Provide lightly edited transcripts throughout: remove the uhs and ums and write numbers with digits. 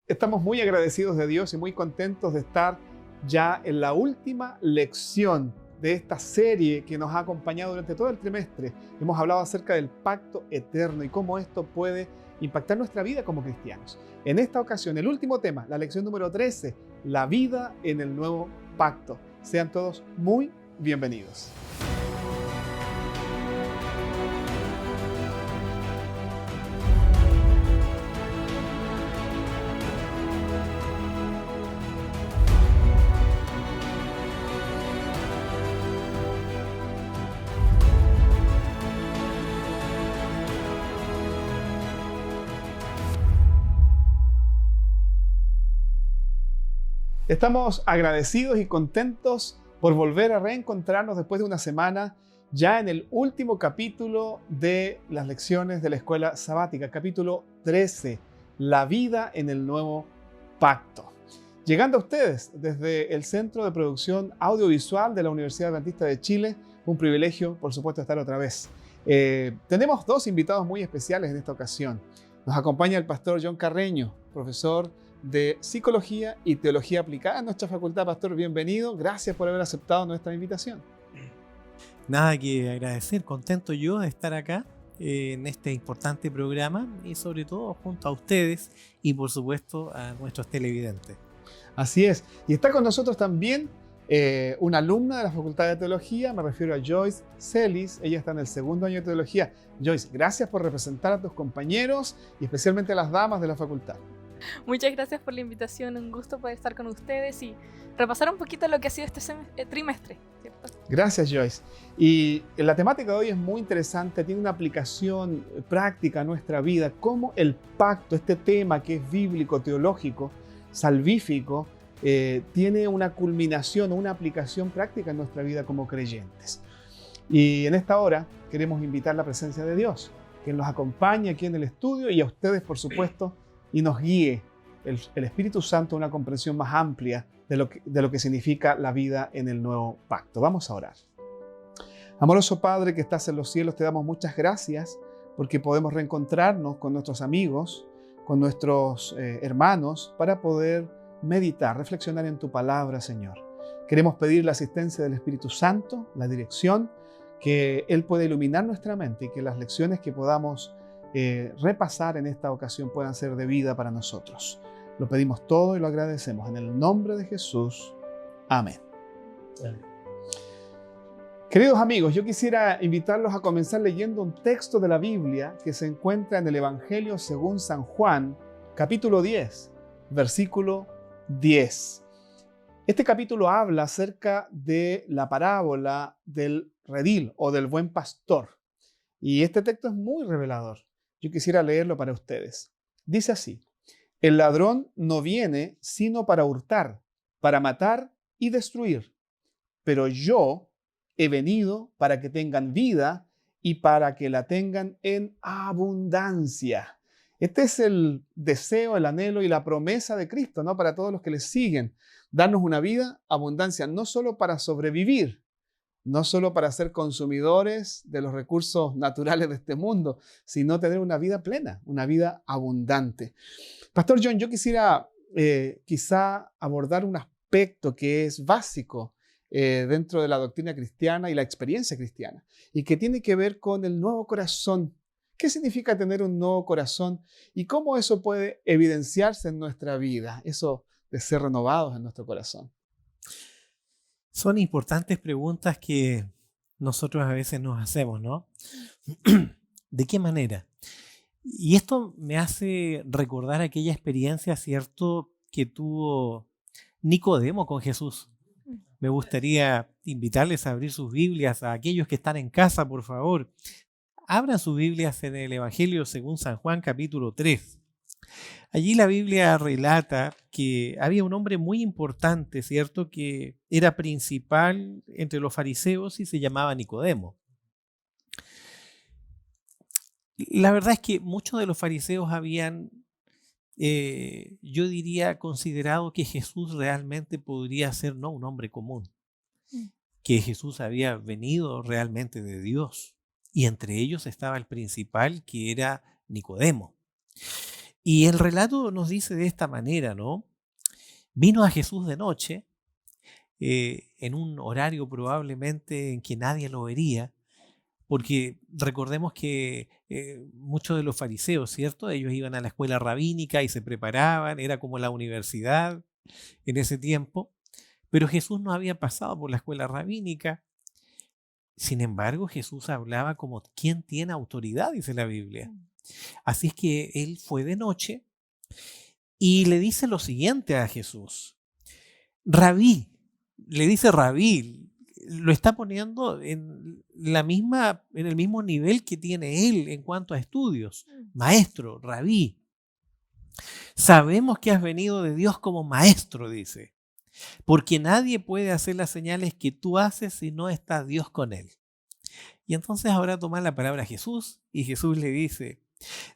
Estamos muy agradecidos de Dios y muy contentos de estar ya en la última lección de esta serie que nos ha acompañado durante todo el trimestre. Hemos hablado acerca del pacto eterno y cómo esto puede impactar nuestra vida como cristianos. En esta ocasión, el último tema, la lección número 13, la vida en el nuevo pacto. Sean todos muy bienvenidos. Estamos agradecidos y contentos por volver a reencontrarnos después de una semana ya en el último capítulo de las lecciones de la escuela sabática, capítulo 13, la vida en el nuevo pacto. Llegando a ustedes desde el Centro de Producción Audiovisual de la Universidad Adventista de Chile, un privilegio, por supuesto, estar otra vez. Tenemos dos invitados muy especiales en esta ocasión. Nos acompaña el pastor John Carreño, profesor de Psicología y Teología Aplicada en nuestra facultad. Pastor, bienvenido. Gracias por haber aceptado nuestra invitación. Nada que agradecer, contento yo de estar acá en este importante programa y sobre todo junto a ustedes y por supuesto a nuestros televidentes. Así es. Y está con nosotros también una alumna de la Facultad de Teología, me refiero a Joyce Celis. Ella está en el segundo año de Teología. Joyce, gracias por representar a tus compañeros y especialmente a las damas de la facultad. Muchas gracias por la invitación, un gusto poder estar con ustedes y repasar un poquito lo que ha sido este trimestre, ¿cierto? Gracias, Joyce. Y la temática de hoy es muy interesante, tiene una aplicación práctica a nuestra vida, cómo el pacto, este tema que es bíblico, teológico, salvífico, tiene una culminación o una aplicación práctica en nuestra vida como creyentes. Y en esta hora queremos invitar la presencia de Dios, que nos acompañe aquí en el estudio y a ustedes, por supuesto, y nos guíe el Espíritu Santo a una comprensión más amplia de lo que significa la vida en el nuevo pacto. Vamos a orar. Amoroso Padre que estás en los cielos, te damos muchas gracias porque podemos reencontrarnos con nuestros amigos, con nuestros hermanos, para poder meditar, reflexionar en tu palabra, Señor. Queremos pedir la asistencia del Espíritu Santo, la dirección, que Él pueda iluminar nuestra mente y que las lecciones que podamos repasar en esta ocasión puedan ser de vida para nosotros. Lo pedimos todo y lo agradecemos en el nombre de Jesús. Amén. Amén. Queridos amigos, yo quisiera invitarlos a comenzar leyendo un texto de la Biblia que se encuentra en el Evangelio según San Juan, capítulo 10, versículo 10. Este capítulo habla acerca de la parábola del redil o del buen pastor. Y este texto es muy revelador. Yo quisiera leerlo para ustedes. Dice así: el ladrón no viene sino para hurtar, para matar y destruir. Pero yo he venido para que tengan vida y para que la tengan en abundancia. Este es el deseo, el anhelo y la promesa de Cristo, ¿no? Para todos los que le siguen. Darnos una vida, abundancia, no solo para sobrevivir, no solo para ser consumidores de los recursos naturales de este mundo, sino tener una vida plena, una vida abundante. Pastor John, yo quisiera quizá abordar un aspecto que es básico dentro de la doctrina cristiana y la experiencia cristiana, y que tiene que ver con el nuevo corazón. ¿Qué significa tener un nuevo corazón y cómo eso puede evidenciarse en nuestra vida, eso de ser renovados en nuestro corazón? Son importantes preguntas que nosotros a veces nos hacemos, ¿no? ¿De qué manera? Y esto me hace recordar aquella experiencia, ¿cierto?, que tuvo Nicodemo con Jesús. Me gustaría invitarles a abrir sus Biblias, a aquellos que están en casa, por favor. Abran sus Biblias en el Evangelio según San Juan, capítulo 3. Allí la Biblia relata que había un hombre muy importante, ¿cierto?, que era principal entre los fariseos y se llamaba Nicodemo. La verdad es que muchos de los fariseos habían, yo diría, considerado que Jesús realmente podría ser no un hombre común, que Jesús había venido realmente de Dios. Y entre ellos estaba el principal, que era Nicodemo. Y el relato nos dice de esta manera, ¿no? Vino a Jesús de noche, en un horario probablemente en que nadie lo vería, porque recordemos que muchos de los fariseos, ¿cierto? Ellos iban a la escuela rabínica y se preparaban, era como la universidad en ese tiempo, pero Jesús no había pasado por la escuela rabínica. Sin embargo, Jesús hablaba como quien tiene autoridad, dice la Biblia. Así es que él fue de noche y le dice lo siguiente a Jesús. Rabí, le dice rabí, lo está poniendo en el mismo nivel que tiene él en cuanto a estudios. Maestro, rabí. Sabemos que has venido de Dios como maestro, dice, porque nadie puede hacer las señales que tú haces si no está Dios con él. Y entonces ahora toma la palabra Jesús y Jesús le dice,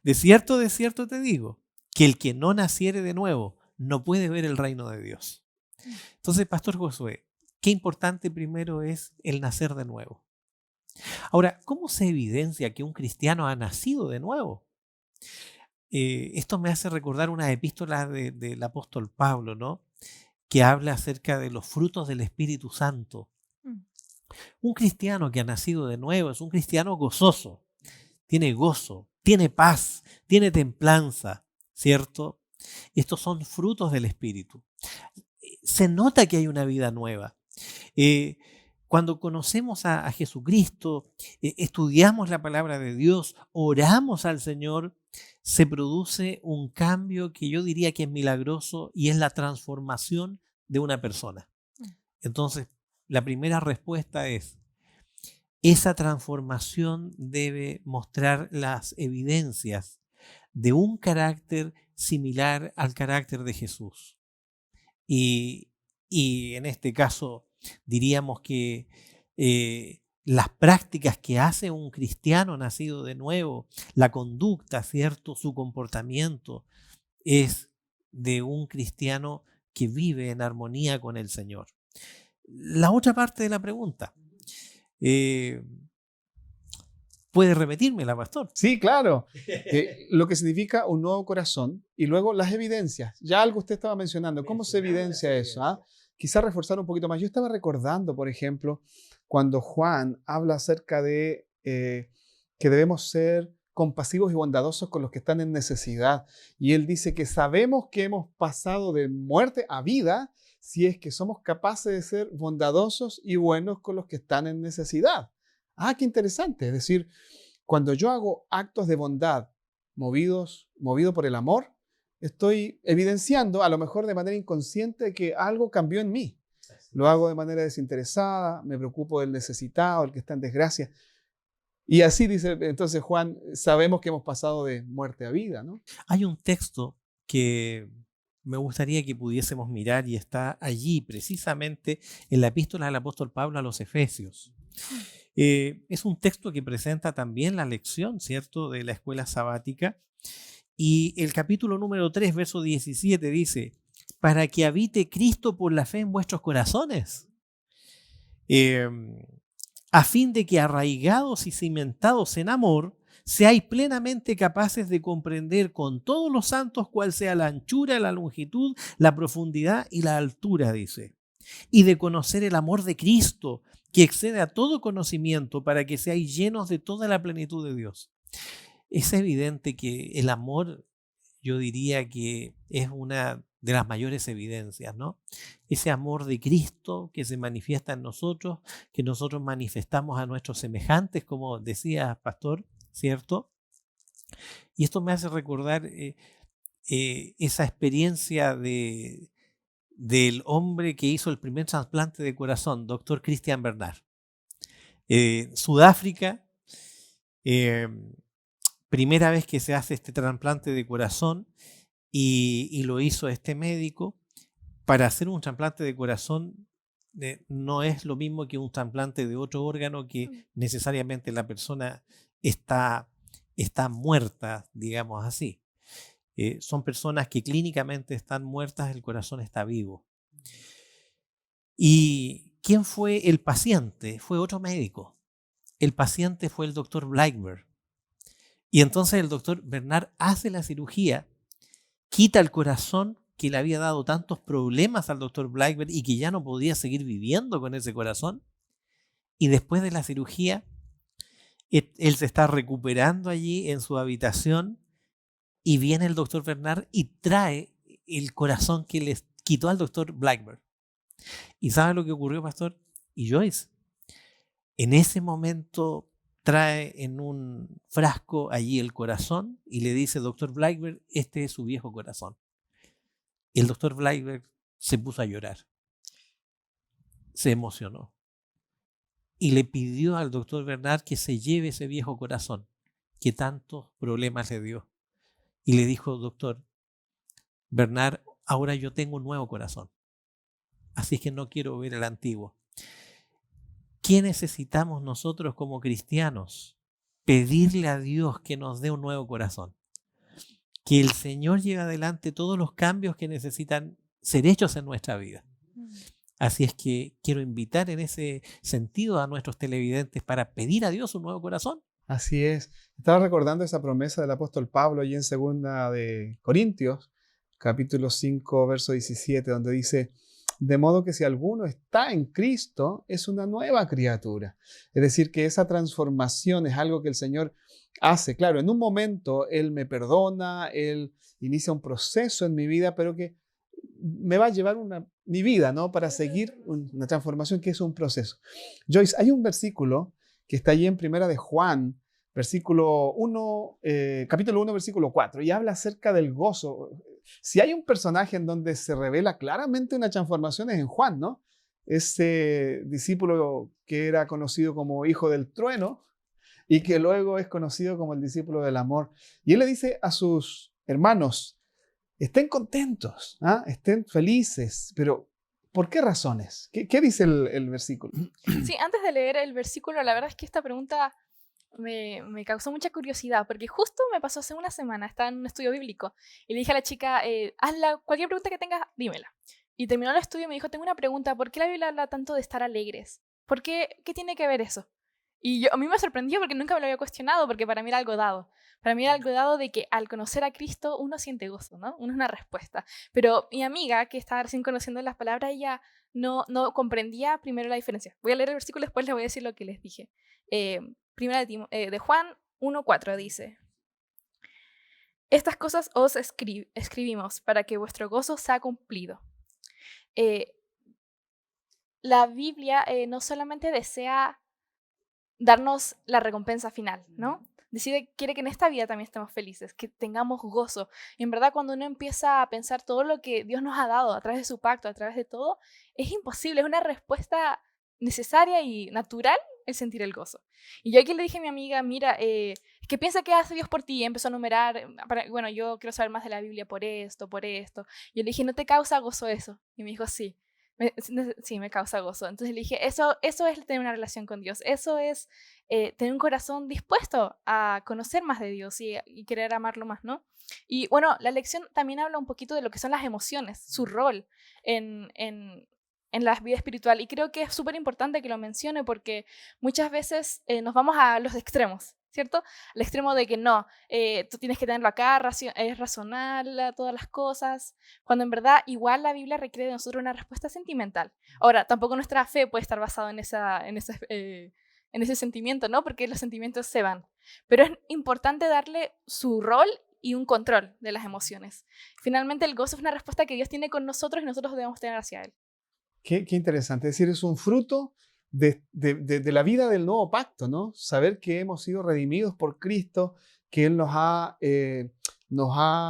de cierto te digo, que el que no naciere de nuevo no puede ver el reino de Dios. Entonces, Pastor Josué, qué importante primero es el nacer de nuevo. Ahora, ¿cómo se evidencia que un cristiano ha nacido de nuevo? Esto me hace recordar una epístola del apóstol Pablo, ¿no? Que habla acerca de los frutos del Espíritu Santo. Un cristiano que ha nacido de nuevo es un cristiano gozoso, tiene gozo, tiene paz, tiene templanza, ¿cierto? Estos son frutos del Espíritu. Se nota que hay una vida nueva. Cuando conocemos a Jesucristo, estudiamos la palabra de Dios, oramos al Señor, se produce un cambio que yo diría que es milagroso y es la transformación de una persona. Entonces, la primera respuesta es, esa transformación debe mostrar las evidencias de un carácter similar al carácter de Jesús. Y en este caso diríamos que las prácticas que hace un cristiano nacido de nuevo, la conducta, ¿cierto? Su comportamiento es de un cristiano que vive en armonía con el Señor. La otra parte de la pregunta, ¿puede repetírmela, pastor? Sí, claro. Lo que significa un nuevo corazón y luego las evidencias. Ya algo usted estaba mencionando. ¿Cómo se evidencia eso? Quizá reforzar un poquito más. Yo estaba recordando, por ejemplo, cuando Juan habla acerca de que debemos ser compasivos y bondadosos con los que están en necesidad. Y él dice que sabemos que hemos pasado de muerte a vida si es que somos capaces de ser bondadosos y buenos con los que están en necesidad. Qué interesante. Es decir, cuando yo hago actos de bondad movido por el amor, estoy evidenciando, a lo mejor de manera inconsciente, que algo cambió en mí. Lo hago de manera desinteresada, me preocupo del necesitado, el que está en desgracia. Y así dice entonces Juan, sabemos que hemos pasado de muerte a vida, ¿no? Hay un texto que me gustaría que pudiésemos mirar y está allí precisamente en la epístola del apóstol Pablo a los Efesios. Es un texto que presenta también la lección, ¿cierto?, de la escuela sabática. Y el capítulo número 3, verso 17 dice, para que habite Cristo por la fe en vuestros corazones, a fin de que arraigados y cimentados en amor, seáis plenamente capaces de comprender con todos los santos cuál sea la anchura, la longitud, la profundidad y la altura, dice, y de conocer el amor de Cristo, que excede a todo conocimiento, para que seáis llenos de toda la plenitud de Dios. Es evidente que el amor, yo diría que es una de las mayores evidencias, ¿no? Ese amor de Cristo que se manifiesta en nosotros, que nosotros manifestamos a nuestros semejantes, como decía Pastor, ¿cierto? Y esto me hace recordar esa experiencia del hombre que hizo el primer trasplante de corazón, Dr. Christian Bernard. Sudáfrica, primera vez que se hace este trasplante de corazón y lo hizo este médico. Para hacer un trasplante de corazón no es lo mismo que un trasplante de otro órgano que necesariamente la persona está muerta, digamos así. Son personas que clínicamente están muertas, el corazón está vivo. ¿Y quién fue el paciente? Fue otro médico. El paciente fue el doctor Blackburn. Y entonces el doctor Bernard hace la cirugía quita el corazón que le había dado tantos problemas al doctor Blackburn y que ya no podía seguir viviendo con ese corazón. Y después de la cirugía, él se está recuperando allí en su habitación y viene el doctor Bernard y trae el corazón que le quitó al doctor Blackburn. ¿Y sabe lo que ocurrió, pastor? Y Joyce, en ese momento trae en un frasco allí el corazón y le dice, doctor Blackburn, este es su viejo corazón. Y el doctor Blackburn se puso a llorar, se emocionó y le pidió al doctor Bernard que se lleve ese viejo corazón que tantos problemas le dio. Y le dijo, doctor Bernard, ahora yo tengo un nuevo corazón, así es que no quiero ver el antiguo. ¿Qué necesitamos nosotros como cristianos? Pedirle a Dios que nos dé un nuevo corazón. Que el Señor lleve adelante todos los cambios que necesitan ser hechos en nuestra vida. Así es que quiero invitar en ese sentido a nuestros televidentes para pedir a Dios un nuevo corazón. Así es. Estaba recordando esa promesa del apóstol Pablo allí en 2 de Corintios, capítulo 5, verso 17, donde dice, de modo que si alguno está en Cristo, es una nueva criatura. Es decir, que esa transformación es algo que el Señor hace. Claro, en un momento Él me perdona, Él inicia un proceso en mi vida, pero que me va a llevar mi vida, ¿no? Para seguir una transformación que es un proceso. Joyce, hay un versículo que está allí en Primera de Juan, capítulo 1, versículo 4, y habla acerca del gozo. Si hay un personaje en donde se revela claramente una transformación es en Juan, ¿no? Ese discípulo que era conocido como hijo del trueno y que luego es conocido como el discípulo del amor. Y él le dice a sus hermanos, estén contentos, ¿ah? Estén felices, pero ¿por qué razones? ¿Qué dice el versículo? Sí, antes de leer el versículo, la verdad es que esta pregunta me causó mucha curiosidad, porque justo me pasó hace una semana, estaba en un estudio bíblico, y le dije a la chica, hazla, cualquier pregunta que tengas, dímela. Y terminó el estudio y me dijo, tengo una pregunta, ¿por qué la Biblia habla tanto de estar alegres? ¿Por qué? ¿Qué tiene que ver eso? Y a mí me sorprendió porque nunca me lo había cuestionado, porque para mí era algo dado. Para mí era algo dado de que al conocer a Cristo uno siente gozo, ¿no? Uno es una respuesta. Pero mi amiga, que estaba recién conociendo las palabras, ella no comprendía primero la diferencia. Voy a leer el versículo, después les voy a decir lo que les dije. Primera de Juan 1:4 dice, estas cosas os escribimos para que vuestro gozo sea cumplido. La Biblia no solamente desea darnos la recompensa final, ¿no? Quiere que en esta vida también estemos felices, que tengamos gozo. Y en verdad, cuando uno empieza a pensar todo lo que Dios nos ha dado a través de su pacto, a través de todo, es imposible, es una respuesta necesaria y natural el sentir el gozo. Y yo aquí le dije a mi amiga, mira, ¿qué piensa que hace Dios por ti? Y empezó a enumerar, bueno, yo quiero saber más de la Biblia por esto, por esto. Y yo le dije, ¿no te causa gozo eso? Y me dijo, sí. Sí, me causa gozo. Entonces le dije, eso es tener una relación con Dios. Eso es tener un corazón dispuesto a conocer más de Dios y querer amarlo más, ¿no? Y bueno, la lección también habla un poquito de lo que son las emociones, su rol en la vida espiritual. Y creo que es súper importante que lo mencione porque muchas veces nos vamos a los extremos, ¿cierto? Al extremo de que no, tú tienes que tenerlo acá, es razonable todas las cosas, cuando en verdad igual la Biblia requiere de nosotros una respuesta sentimental. Ahora, tampoco nuestra fe puede estar basada en ese sentimiento, ¿no? Porque los sentimientos se van. Pero es importante darle su rol y un control de las emociones. Finalmente, el gozo es una respuesta que Dios tiene con nosotros y nosotros debemos tener hacia Él. Qué interesante. Es decir, es un fruto de la vida del nuevo pacto, ¿no? Saber que hemos sido redimidos por Cristo, que Él nos ha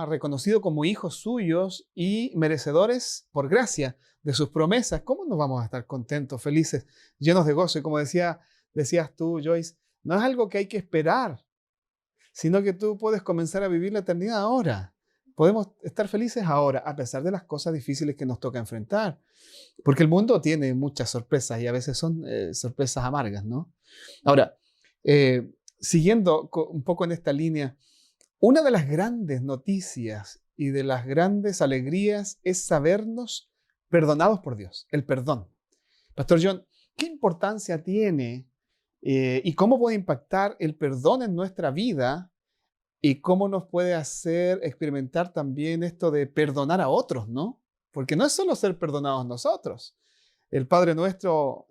reconocido como hijos suyos y merecedores por gracia de sus promesas. ¿Cómo nos vamos a estar contentos, felices, llenos de gozo? Y como decías tú, Joyce, no es algo que hay que esperar, sino que tú puedes comenzar a vivir la eternidad ahora. Podemos estar felices ahora, a pesar de las cosas difíciles que nos toca enfrentar. Porque el mundo tiene muchas sorpresas y a veces son sorpresas amargas, ¿no? Ahora, siguiendo un poco en esta línea, una de las grandes noticias y de las grandes alegrías es sabernos perdonados por Dios, el perdón. Pastor John, ¿qué importancia tiene y cómo puede impactar el perdón en nuestra vida y cómo nos puede hacer experimentar también esto de perdonar a otros, ¿no? Porque no es solo ser perdonados nosotros. El Padre Nuestro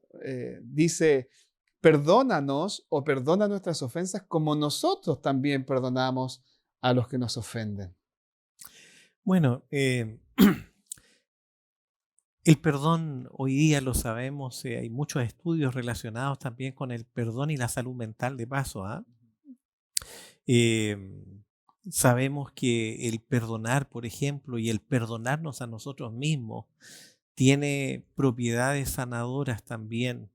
dice, perdónanos o perdona nuestras ofensas como nosotros también perdonamos a los que nos ofenden. Bueno, el perdón hoy día lo sabemos, hay muchos estudios relacionados también con el perdón y la salud mental de paso, ¿ah? Sabemos que el perdonar, por ejemplo, y el perdonarnos a nosotros mismos tiene propiedades sanadoras también.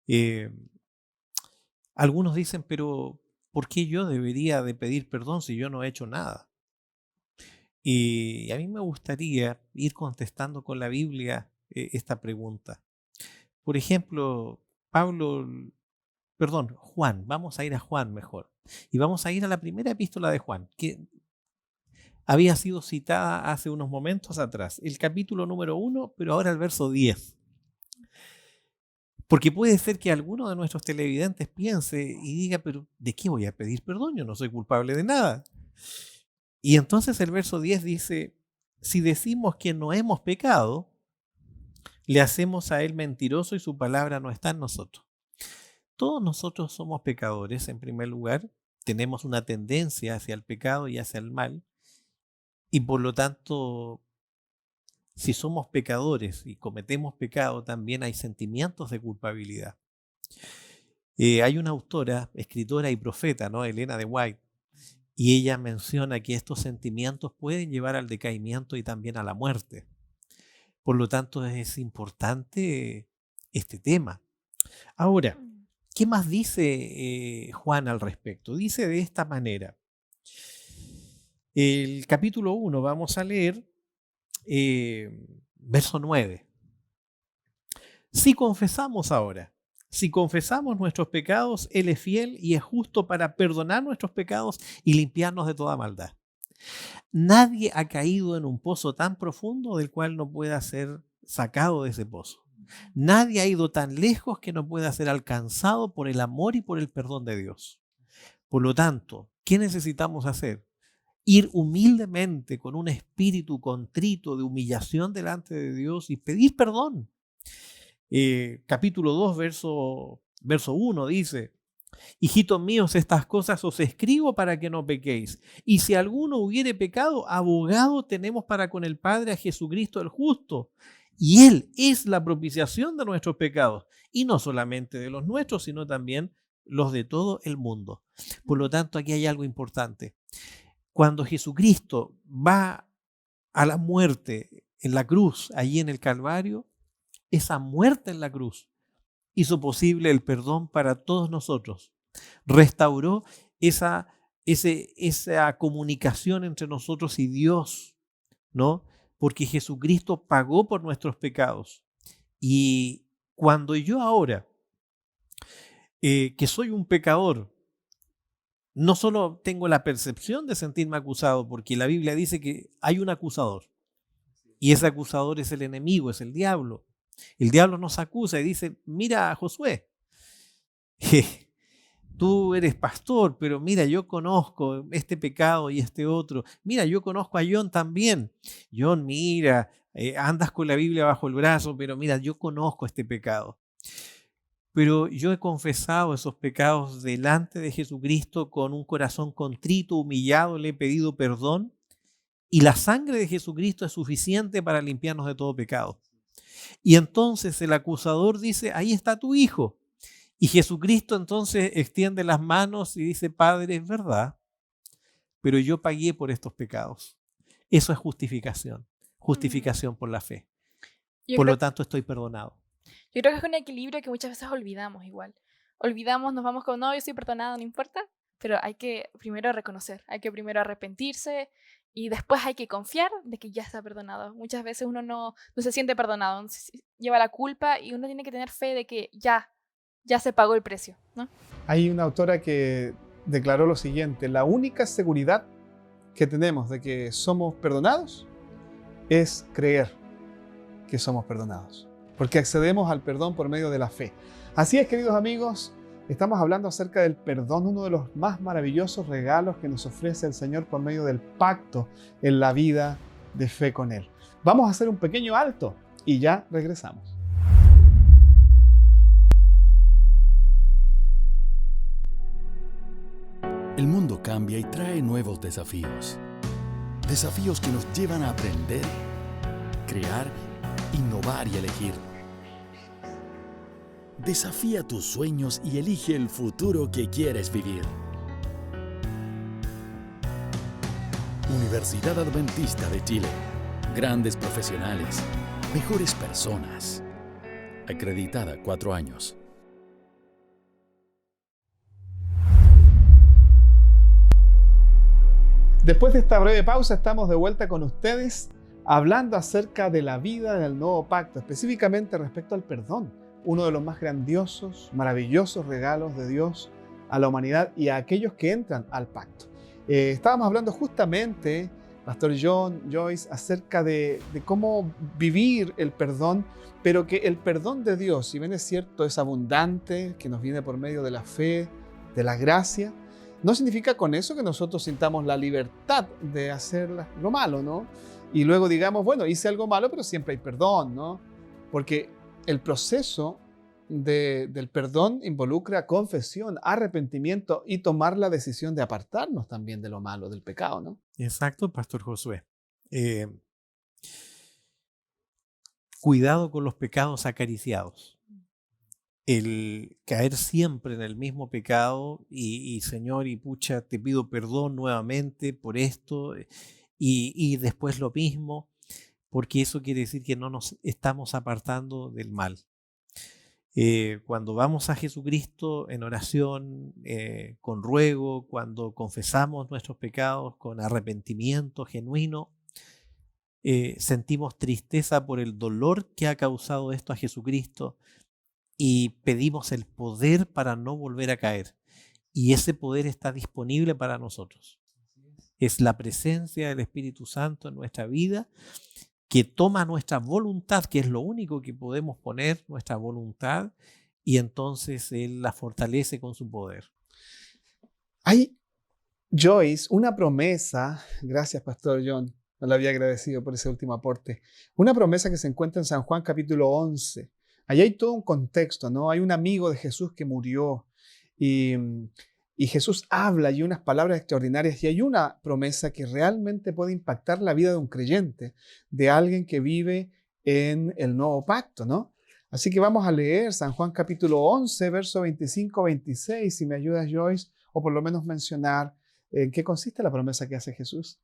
Eh, Algunos dicen, pero ¿por qué yo debería de pedir perdón si yo no he hecho nada? Y a mí me gustaría ir contestando con la Biblia esta pregunta. Por ejemplo, Juan, vamos a ir a Juan mejor. Y vamos a ir a la primera epístola de Juan, que había sido citada hace unos momentos atrás, el capítulo número 1, pero ahora el verso 10. Porque puede ser que alguno de nuestros televidentes piense y diga, pero ¿de qué voy a pedir perdón? Yo no soy culpable de nada. Y entonces el verso 10 dice, si decimos que no hemos pecado, le hacemos a él mentiroso y su palabra no está en nosotros. Todos nosotros somos pecadores, en primer lugar, tenemos una tendencia hacia el pecado y hacia el mal, y por lo tanto, si somos pecadores y cometemos pecado, también hay sentimientos de culpabilidad. Hay una autora, escritora y profeta, ¿no? Elena de White, y ella menciona que estos sentimientos pueden llevar al decaimiento y también a la muerte. Por lo tanto, es importante este tema. Ahora, ¿qué más dice Juan al respecto? Dice de esta manera. El capítulo 1, vamos a leer verso 9. Si confesamos nuestros pecados, Él es fiel y es justo para perdonar nuestros pecados y limpiarnos de toda maldad. Nadie ha caído en un pozo tan profundo del cual no pueda ser sacado de ese pozo. Nadie ha ido tan lejos que no pueda ser alcanzado por el amor y por el perdón de Dios. Por lo tanto, ¿qué necesitamos hacer? Ir humildemente con un espíritu contrito de humillación delante de Dios y pedir perdón. Capítulo 2, verso 1 dice, hijitos míos, estas cosas os escribo para que no pequéis. Y si alguno hubiere pecado, abogado tenemos para con el Padre a Jesucristo el justo. Y Él es la propiciación de nuestros pecados. Y no solamente de los nuestros, sino también los de todo el mundo. Por lo tanto, aquí hay algo importante. Cuando Jesucristo va a la muerte en la cruz, allí en el Calvario, esa muerte en la cruz hizo posible el perdón para todos nosotros. Restauró esa comunicación entre nosotros y Dios, ¿no? Porque Jesucristo pagó por nuestros pecados. Y cuando yo ahora, que soy un pecador, no solo tengo la percepción de sentirme acusado, porque la Biblia dice que hay un acusador. Y ese acusador es el enemigo, es el diablo. El diablo nos acusa y dice, mira a Josué, tú eres pastor, pero mira, yo conozco este pecado y este otro. Mira, yo conozco a John también. John, mira, andas con la Biblia bajo el brazo, pero mira, yo conozco este pecado. Pero yo he confesado esos pecados delante de Jesucristo con un corazón contrito, humillado, le he pedido perdón y la sangre de Jesucristo es suficiente para limpiarnos de todo pecado. Y entonces el acusador dice, ahí está tu hijo. Y Jesucristo entonces extiende las manos y dice, Padre, es verdad, pero yo pagué por estos pecados. Eso es justificación por la fe. Por lo tanto, estoy perdonado. Yo creo que es un equilibrio que muchas veces olvidamos igual. Olvidamos, nos vamos con, no, yo estoy perdonado, no importa, pero hay que primero reconocer, hay que primero arrepentirse y después hay que confiar de que ya está perdonado. Muchas veces uno no se siente perdonado, lleva la culpa y uno tiene que tener fe de que ya se pagó el precio, ¿no? Hay una autora que declaró lo siguiente, la única seguridad que tenemos de que somos perdonados es creer que somos perdonados, porque accedemos al perdón por medio de la fe. Así es, queridos amigos, Estamos hablando acerca del perdón, uno de los más maravillosos regalos que nos ofrece el Señor por medio del pacto en la vida de fe con Él. Vamos a hacer un pequeño alto y ya regresamos. El mundo cambia y trae nuevos desafíos. Desafíos que nos llevan a aprender, crear, innovar y elegir. Desafía tus sueños y elige el futuro que quieres vivir. Universidad Adventista de Chile. Grandes profesionales, mejores personas. Acreditada 4 años. Después de esta breve pausa, estamos de vuelta con ustedes hablando acerca de la vida del nuevo pacto, específicamente respecto al perdón, uno de los más grandiosos, maravillosos regalos de Dios a la humanidad y a aquellos que entran al pacto. Estábamos hablando justamente, Pastor John, Joyce, acerca de cómo vivir el perdón, pero que el perdón de Dios, si bien es cierto, es abundante, que nos viene por medio de la fe, de la gracia, no significa con eso que nosotros sintamos la libertad de hacer lo malo, ¿no? Y luego digamos, bueno, hice algo malo, pero siempre hay perdón, ¿no? Porque el proceso del perdón involucra confesión, arrepentimiento y tomar la decisión de apartarnos también de lo malo, del pecado, ¿no? Exacto, Pastor Josué. Cuidado con los pecados acariciados. El caer siempre en el mismo pecado y Señor, y pucha, te pido perdón nuevamente por esto y después lo mismo, porque eso quiere decir que no nos estamos apartando del mal. Cuando vamos a Jesucristo en oración, con ruego, cuando confesamos nuestros pecados con arrepentimiento genuino, sentimos tristeza por el dolor que ha causado esto a Jesucristo y pedimos el poder para no volver a caer. Y ese poder está disponible para nosotros. Es la presencia del Espíritu Santo en nuestra vida que toma nuestra voluntad, que es lo único que podemos poner, nuestra voluntad, y entonces Él la fortalece con su poder. Hay, Joyce, una promesa, gracias Pastor John, no le había agradecido por ese último aporte, una promesa que se encuentra en San Juan capítulo 11. Allí hay todo un contexto, ¿no? Hay un amigo de Jesús que murió y Jesús habla y unas palabras extraordinarias y hay una promesa que realmente puede impactar la vida de un creyente, de alguien que vive en el nuevo pacto, ¿no? Así que vamos a leer San Juan capítulo 11, verso 25-26, si me ayudas, Joyce, o por lo menos mencionar en qué consiste la promesa que hace Jesús.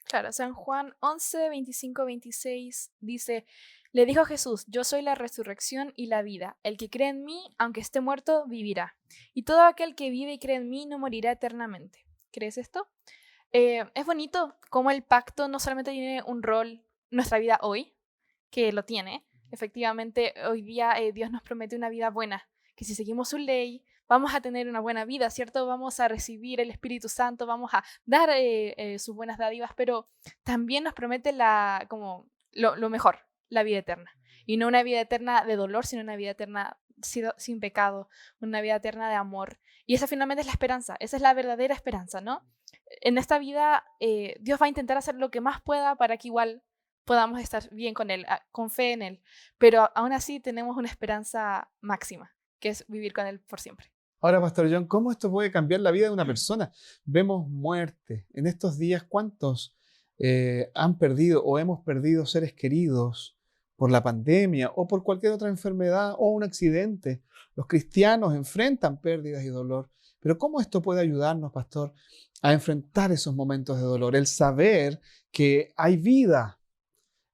Claro, San Juan 11, 25-26 dice: le dijo Jesús, yo soy la resurrección y la vida. El que cree en mí, aunque esté muerto, vivirá. Y todo aquel que vive y cree en mí no morirá eternamente. ¿Crees esto? Es bonito cómo el pacto no solamente tiene un rol en nuestra vida hoy, que lo tiene. Efectivamente, hoy día Dios nos promete una vida buena, que si seguimos su ley, vamos a tener una buena vida, ¿cierto? Vamos a recibir el Espíritu Santo, vamos a dar sus buenas dádivas, pero también nos promete lo mejor, la vida eterna. Y no una vida eterna de dolor, sino una vida eterna sin pecado, una vida eterna de amor. Y esa finalmente es la esperanza, esa es la verdadera esperanza, ¿no? En esta vida Dios va a intentar hacer lo que más pueda para que igual podamos estar bien con Él, con fe en Él. Pero aún así tenemos una esperanza máxima, que es vivir con Él por siempre. Ahora, Pastor John, ¿cómo esto puede cambiar la vida de una persona? Vemos muerte. En estos días, ¿cuántos han perdido o hemos perdido seres queridos por la pandemia o por cualquier otra enfermedad o un accidente? Los cristianos enfrentan pérdidas y dolor. Pero ¿cómo esto puede ayudarnos, pastor, a enfrentar esos momentos de dolor? El saber que hay vida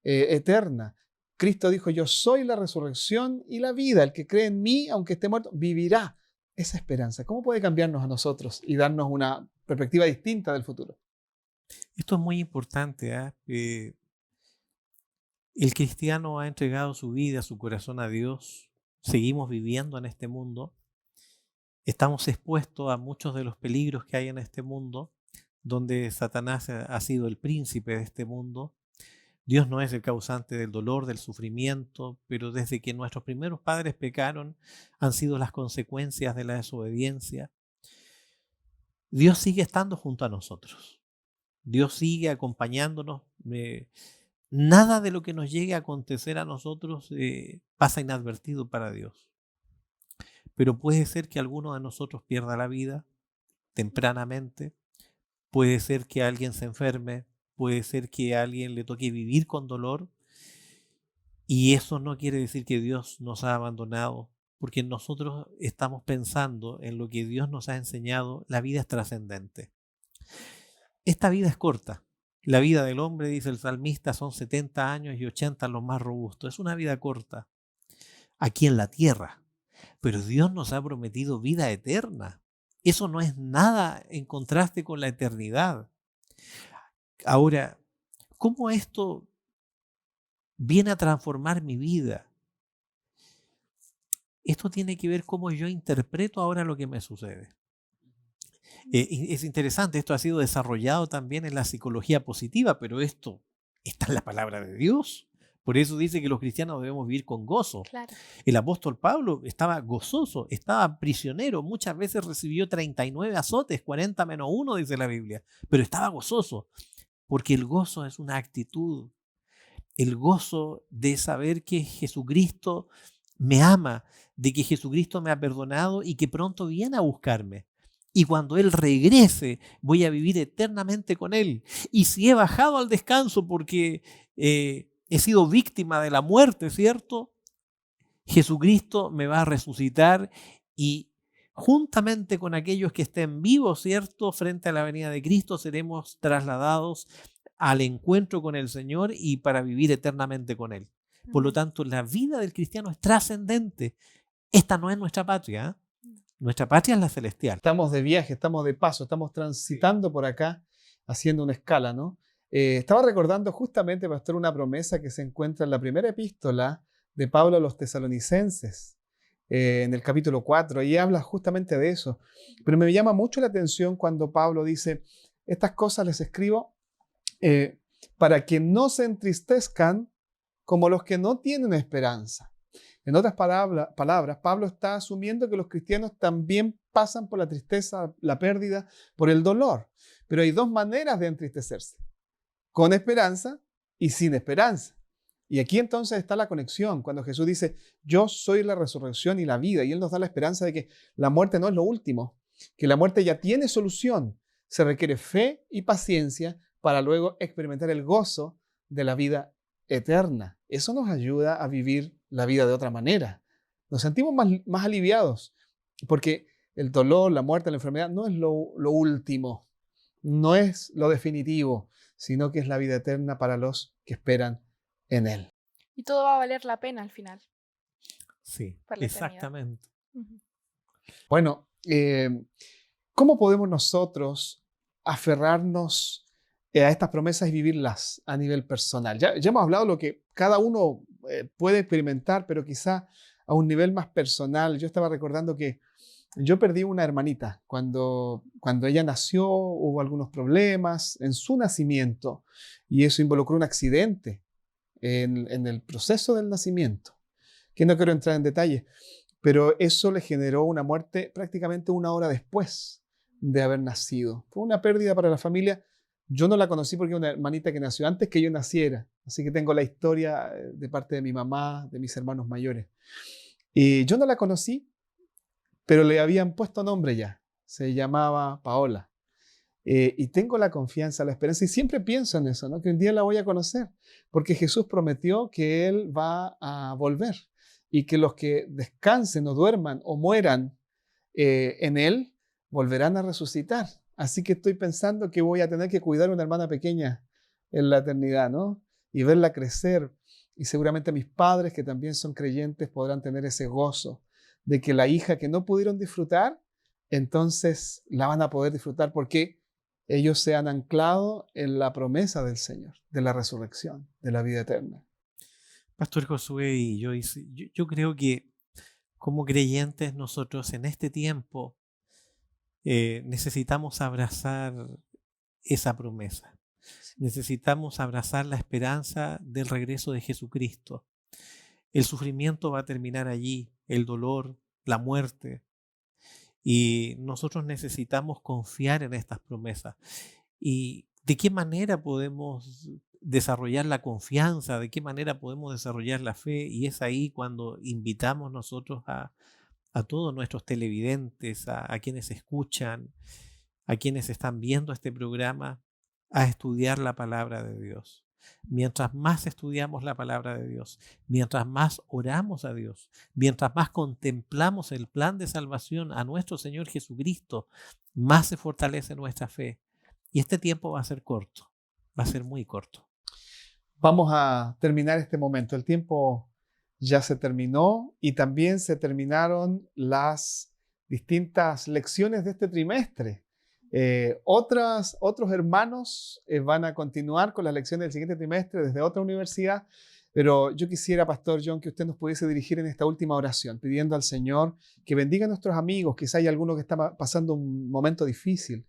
eterna. Cristo dijo, yo soy la resurrección y la vida. El que cree en mí, aunque esté muerto, vivirá. Esa esperanza, ¿cómo puede cambiarnos a nosotros y darnos una perspectiva distinta del futuro? Esto es muy importante, el cristiano ha entregado su vida, su corazón a Dios. Seguimos viviendo en este mundo. Estamos expuestos a muchos de los peligros que hay en este mundo, donde Satanás ha sido el príncipe de este mundo. Dios no es el causante del dolor, del sufrimiento, pero desde que nuestros primeros padres pecaron han sido las consecuencias de la desobediencia. Dios sigue estando junto a nosotros. Dios sigue acompañándonos. Nada de lo que nos llegue a acontecer a nosotros pasa inadvertido para Dios. Pero puede ser que alguno de nosotros pierda la vida tempranamente. Puede ser que alguien se enferme. Puede ser que a alguien le toque vivir con dolor. Y eso no quiere decir que Dios nos ha abandonado, porque nosotros estamos pensando en lo que Dios nos ha enseñado. La vida es trascendente. Esta vida es corta. La vida del hombre, dice el salmista, son 70 años y 80 los más robustos. Es una vida corta aquí en la tierra, pero Dios nos ha prometido vida eterna. Eso no es nada en contraste con la eternidad. Ahora, ¿cómo esto viene a transformar mi vida? Esto tiene que ver cómo yo interpreto ahora lo que me sucede. Es interesante, esto ha sido desarrollado también en la psicología positiva, pero esto está en la palabra de Dios. Por eso dice que los cristianos debemos vivir con gozo. Claro. El apóstol Pablo estaba gozoso, estaba prisionero, muchas veces recibió 39 azotes, 40 menos 1 dice la Biblia, pero estaba gozoso, porque el gozo es una actitud, el gozo de saber que Jesucristo me ama, de que Jesucristo me ha perdonado y que pronto viene a buscarme. Y cuando Él regrese, voy a vivir eternamente con Él. Y si he bajado al descanso porque he sido víctima de la muerte, ¿cierto? Jesucristo me va a resucitar y juntamente con aquellos que estén vivos, ¿cierto? Frente a la venida de Cristo, seremos trasladados al encuentro con el Señor y para vivir eternamente con Él. Por lo tanto, la vida del cristiano es trascendente. Esta no es nuestra patria, ¿eh? Nuestra patria es la celestial. Estamos de viaje, estamos de paso, estamos transitando por acá, haciendo una escala, ¿no? Estaba recordando justamente, pastor, una promesa que se encuentra en la primera epístola de Pablo a los tesalonicenses, en el capítulo 4, y habla justamente de eso. Pero me llama mucho la atención cuando Pablo dice, estas cosas les escribo para que no se entristezcan como los que no tienen esperanza. En otras palabras, Pablo está asumiendo que los cristianos también pasan por la tristeza, la pérdida, por el dolor. Pero hay dos maneras de entristecerse, con esperanza y sin esperanza. Y aquí entonces está la conexión, cuando Jesús dice, yo soy la resurrección y la vida, y Él nos da la esperanza de que la muerte no es lo último, que la muerte ya tiene solución. Se requiere fe y paciencia para luego experimentar el gozo de la vida eterna. Eso nos ayuda a vivir la vida de otra manera. Nos sentimos más aliviados, porque el dolor, la muerte, la enfermedad no es lo último, no es lo definitivo, sino que es la vida eterna para los que esperan en Él. Y todo va a valer la pena al final. Sí, Por la exactamente. Bueno, ¿cómo podemos nosotros aferrarnos a estas promesas y vivirlas a nivel personal? Ya hemos hablado de lo que cada uno puede experimentar, pero quizá a un nivel más personal. Yo estaba recordando que yo perdí una hermanita. Cuando ella nació, hubo algunos problemas en su nacimiento y eso involucró un accidente en el proceso del nacimiento, que no quiero entrar en detalle, pero eso le generó una muerte prácticamente 1 hora después de haber nacido. Fue una pérdida para la familia. Yo no la conocí porque era una hermanita que nació antes que yo naciera, así que tengo la historia de parte de mi mamá, de mis hermanos mayores. Y yo no la conocí, pero le habían puesto nombre ya. Se llamaba Paola. Y tengo la confianza, la esperanza, y siempre pienso en eso, ¿no? Que un día la voy a conocer, porque Jesús prometió que Él va a volver y que los que descansen o duerman o mueran en Él volverán a resucitar. Así que estoy pensando que voy a tener que cuidar a una hermana pequeña en la eternidad, ¿no? Y verla crecer. Y seguramente mis padres, que también son creyentes, podrán tener ese gozo de que la hija que no pudieron disfrutar, entonces la van a poder disfrutar porque ellos se han anclado en la promesa del Señor, de la resurrección, de la vida eterna. Pastor Josué y yo creo que como creyentes nosotros en este tiempo necesitamos abrazar esa promesa. Necesitamos abrazar la esperanza del regreso de Jesucristo. El sufrimiento va a terminar allí, el dolor, la muerte. Y nosotros necesitamos confiar en estas promesas. ¿Y de qué manera podemos desarrollar la confianza? ¿De qué manera podemos desarrollar la fe? Y es ahí cuando invitamos nosotros a todos nuestros televidentes, a quienes escuchan, a quienes están viendo este programa, a estudiar la palabra de Dios. Mientras más estudiamos la palabra de Dios, mientras más oramos a Dios, mientras más contemplamos el plan de salvación a nuestro Señor Jesucristo, más se fortalece nuestra fe. Y este tiempo va a ser corto, va a ser muy corto. Vamos a terminar este momento. El tiempo ya se terminó y también se terminaron las distintas lecciones de este trimestre. Otros hermanos van a continuar con las lecciones del siguiente trimestre desde otra universidad, pero yo quisiera, Pastor John, que usted nos pudiese dirigir en esta última oración, pidiendo al Señor que bendiga a nuestros amigos. Quizá hay alguno que está pasando un momento difícil,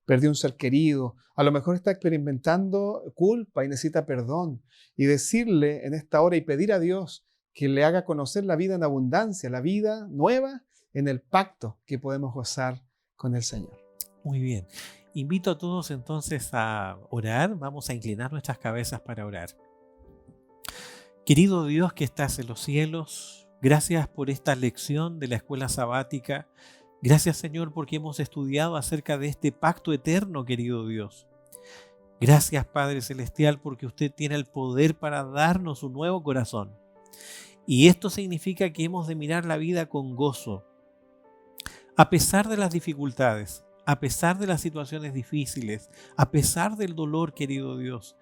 perdió un ser querido, a lo mejor está experimentando culpa y necesita perdón, y decirle en esta hora y pedir a Dios que le haga conocer la vida en abundancia, la vida nueva en el pacto que podemos gozar con el Señor. Muy bien. Invito a todos entonces a orar. Vamos a inclinar nuestras cabezas para orar. Querido Dios que estás en los cielos, gracias por esta lección de la escuela sabática. Gracias, Señor, porque hemos estudiado acerca de este pacto eterno, querido Dios. Gracias, Padre Celestial, porque usted tiene el poder para darnos un nuevo corazón. Y esto significa que hemos de mirar la vida con gozo. A pesar de las dificultades, a pesar de las situaciones difíciles, a pesar del dolor, querido Dios,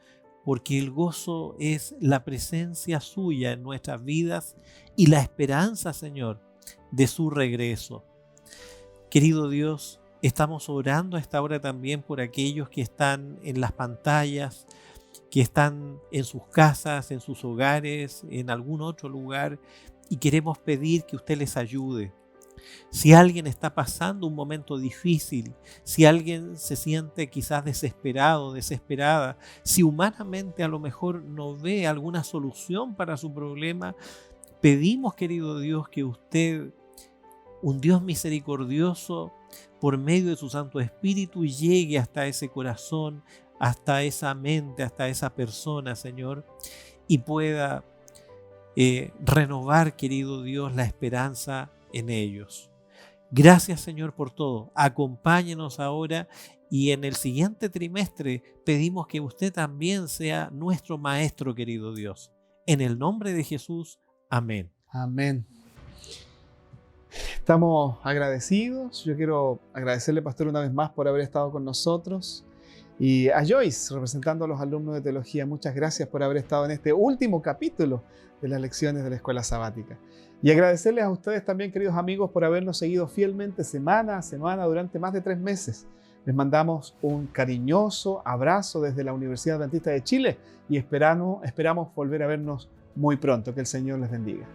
porque el gozo es la presencia suya en nuestras vidas y la esperanza, Señor, de su regreso. Querido Dios, estamos orando a esta hora también por aquellos que están en las pantallas, que están en sus casas, en sus hogares, en algún otro lugar, y queremos pedir que usted les ayude. Si alguien está pasando un momento difícil, si alguien se siente quizás desesperado, desesperada, si humanamente a lo mejor no ve alguna solución para su problema, pedimos, querido Dios, que usted, un Dios misericordioso, por medio de su Santo Espíritu, llegue hasta ese corazón, hasta esa mente, hasta esa persona, Señor, y pueda renovar, querido Dios, la esperanza en ellos. Gracias, Señor, por todo. Acompáñenos ahora y en el siguiente trimestre pedimos que usted también sea nuestro maestro, querido Dios. En el nombre de Jesús, amén. Amén. Estamos agradecidos. Yo quiero agradecerle, Pastor, una vez más por haber estado con nosotros. Y a Joyce, representando a los alumnos de teología, muchas gracias por haber estado en este último capítulo de las lecciones de la escuela sabática. Y agradecerles a ustedes también, queridos amigos, por habernos seguido fielmente semana a semana durante más de 3 meses. Les mandamos un cariñoso abrazo desde la Universidad Adventista de Chile y esperamos volver a vernos muy pronto. Que el Señor les bendiga.